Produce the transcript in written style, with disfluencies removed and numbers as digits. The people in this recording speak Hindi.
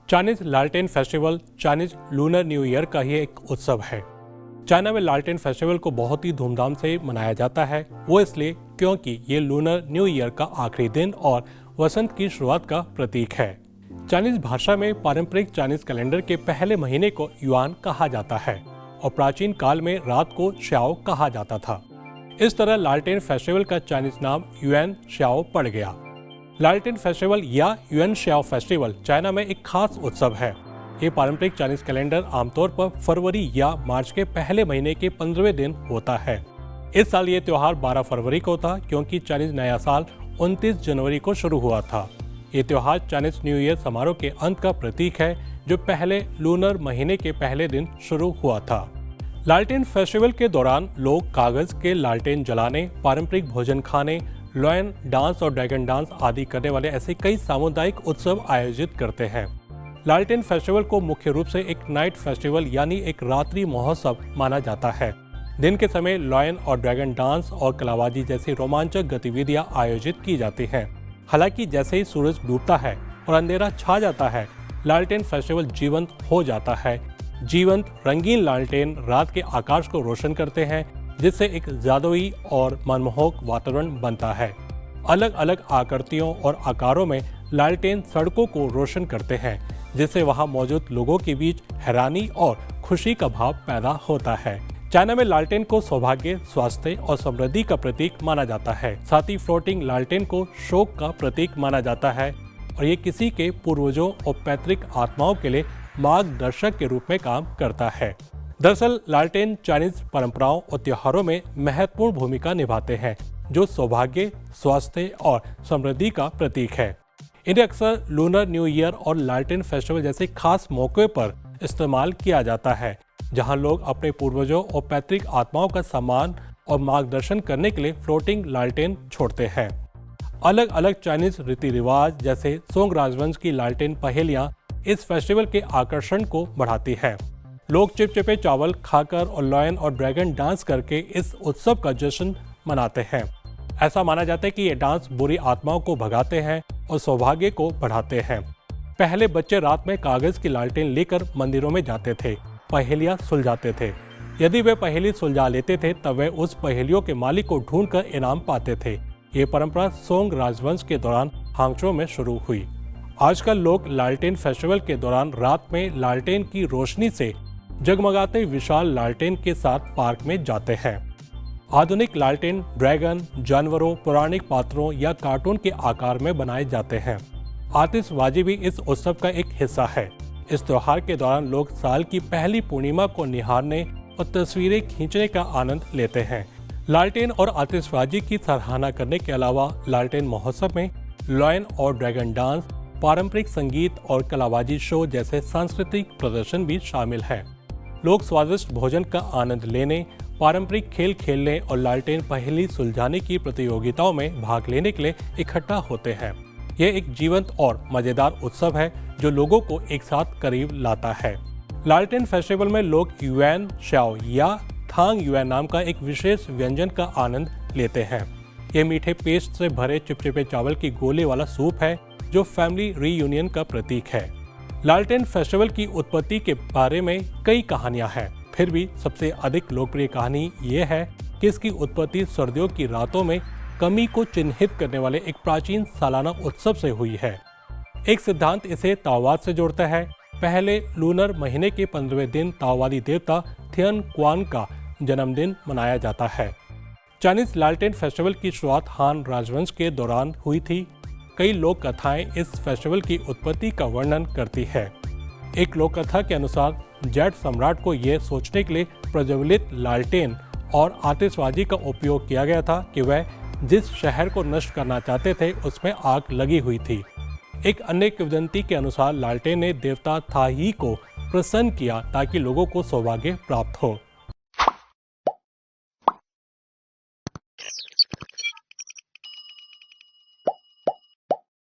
चाइनीज लालटेन festival Chinese lunar new year का ही एक उत्सव है। चाइना में लालटेन फेस्टिवल को बहुत ही धूमधाम से मनाया जाता है। वो इसलिए क्योंकि ये लूनर न्यू ईयर का आखिरी दिन और वसंत की शुरुआत का प्रतीक है। चाइनीज भाषा में पारंपरिक चाइनीज कैलेंडर के पहले महीने को युआन कहा जाता है और प्राचीन काल में रात को श्याओ कहा जाता था। इस तरह लालटेन फेस्टिवल का चाइनीज नाम युआन श्याओ पड़ गया। लालटेन फेस्टिवल या युआन श्याओ फेस्टिवल चाइना में एक खास उत्सव है। ये पारंपरिक चाइनीज कैलेंडर आमतौर पर फरवरी या मार्च के पहले महीने के 15वें दिन होता है। इस साल ये त्योहार 12 फरवरी को था क्योंकि चाइनीज नया साल 29 जनवरी को शुरू हुआ था। ये त्योहार चाइनीज न्यू ईयर समारोह के अंत का प्रतीक है जो पहले लूनर महीने के पहले दिन शुरू हुआ था। लालटेन फेस्टिवल के दौरान लोग कागज के लालटेन जलाने, पारंपरिक भोजन खाने, लॉयन डांस और ड्रैगन डांस आदि करने वाले ऐसे कई सामुदायिक उत्सव आयोजित करते हैं। लालटेन फेस्टिवल को मुख्य रूप से एक नाइट फेस्टिवल यानी एक रात्रि महोत्सव माना जाता है। दिन के समय लॉयन और ड्रैगन डांस और कलाबाजी जैसी रोमांचक गतिविधियां आयोजित की जाती हैं। हालांकि जैसे ही सूरज डूबता है और अंधेरा छा जाता है, लालटेन फेस्टिवल जीवंत हो जाता है। जीवंत रंगीन लालटेन रात के आकाश को रोशन करते हैं, जिससे एक जादुई और मनमोहक वातावरण बनता है। अलग अलग आकृतियों और आकारों में लालटेन सड़कों को रोशन करते हैं, जिससे वहां मौजूद लोगों के बीच हैरानी और खुशी का भाव पैदा होता है। चाइना में लालटेन को सौभाग्य, स्वास्थ्य और समृद्धि का प्रतीक माना जाता है। साथ ही फ्लोटिंग लालटेन को शोक का प्रतीक माना जाता है और ये किसी के पूर्वजों और पैतृक आत्माओं के लिए मार्गदर्शक के रूप में काम करता है। दरअसल लालटेन चाइनीज परंपराओं और त्योहारों में महत्वपूर्ण भूमिका निभाते हैं, जो सौभाग्य, स्वास्थ्य और समृद्धि का प्रतीक है। इन्हें अक्सर लूनर न्यू ईयर और लालटेन फेस्टिवल जैसे खास मौके पर इस्तेमाल किया जाता है, जहां लोग अपने पूर्वजों और पैतृक आत्माओं का सम्मान और मार्गदर्शन करने के लिए फ्लोटिंग लालटेन छोड़ते हैं। अलग अलग चाइनीज रीति रिवाज जैसे सोंग राजवंश की लालटेन पहेलियां इस फेस्टिवल के आकर्षण को बढ़ाती है। लोग चिपचिपे चावल खाकर और लॉयन और ड्रैगन डांस करके इस उत्सव का जश्न मनाते हैं। ऐसा माना जाता है कि ये डांस बुरी आत्माओं को भगाते हैं और सौभाग्य को बढ़ाते हैं। पहले बच्चे रात में कागज की लालटेन लेकर मंदिरों में जाते थे, पहेलियां सुलझाते थे। यदि वे पहेली सुलझा लेते थे तब वे उस पहेलियों के मालिक को ढूंढकर इनाम पाते थे। ये परंपरा सोंग राजवंश के दौरान हांगचो में शुरू हुई। आजकल लोग लालटेन फेस्टिवल के दौरान रात में लालटेन की रोशनी से जगमगाते विशाल लालटेन के साथ पार्क में जाते हैं। आधुनिक लालटेन ड्रैगन, जानवरों, पौराणिक पात्रों या कार्टून के आकार में बनाए जाते हैं। आतिशबाजी भी इस उत्सव का एक हिस्सा है। इस त्योहार के दौरान लोग साल की पहली पूर्णिमा को निहारने और तस्वीरें खींचने का आनंद लेते हैं। लालटेन और आतिशबाजी की सराहना करने के अलावा लालटेन महोत्सव में लॉयन और ड्रैगन डांस, पारंपरिक संगीत और कलाबाजी शो जैसे सांस्कृतिक प्रदर्शन भी शामिल है। लोग स्वादिष्ट भोजन का आनंद लेने, पारंपरिक खेल खेलने और लालटेन पहेली सुलझाने की प्रतियोगिताओं में भाग लेने के लिए इकट्ठा होते हैं। यह एक जीवंत और मजेदार उत्सव है जो लोगों को एक साथ करीब लाता है। लालटेन फेस्टिवल में लोग युआन श्याओ या थांग युआन नाम का एक विशेष व्यंजन का आनंद लेते हैं। ये मीठे पेस्ट से भरे चिपचिपे चावल की गोले वाला सूप है जो फैमिली रीयूनियन का प्रतीक है। लालटेन फेस्टिवल की उत्पत्ति के बारे में कई कहानियां हैं, फिर भी सबसे अधिक लोकप्रिय कहानी ये है कि इसकी उत्पत्ति सर्दियों की रातों में कमी को चिन्हित करने वाले एक प्राचीन सालाना उत्सव से हुई है। एक सिद्धांत इसे ताओवाद से जोड़ता है। पहले लूनर महीने के 15वें दिन ताओवादी देवता थियन क्वान का जन्मदिन मनाया जाता है। चाइनीज लालटेन फेस्टिवल की शुरुआत हान राजवंश के दौरान हुई थी। कई लोक कथाएं इस फेस्टिवल की उत्पत्ति का वर्णन करती है। एक लोक कथा के अनुसार जेट सम्राट को यह सोचने के लिए प्रज्वलित लालटेन और आतिशबाजी का उपयोग किया गया था कि वह जिस शहर को नष्ट करना चाहते थे उसमें आग लगी हुई थी। एक अन्य किंवदंती के अनुसार लालटेन ने देवता थाई को प्रसन्न किया ताकि लोगों को सौभाग्य प्राप्त हो।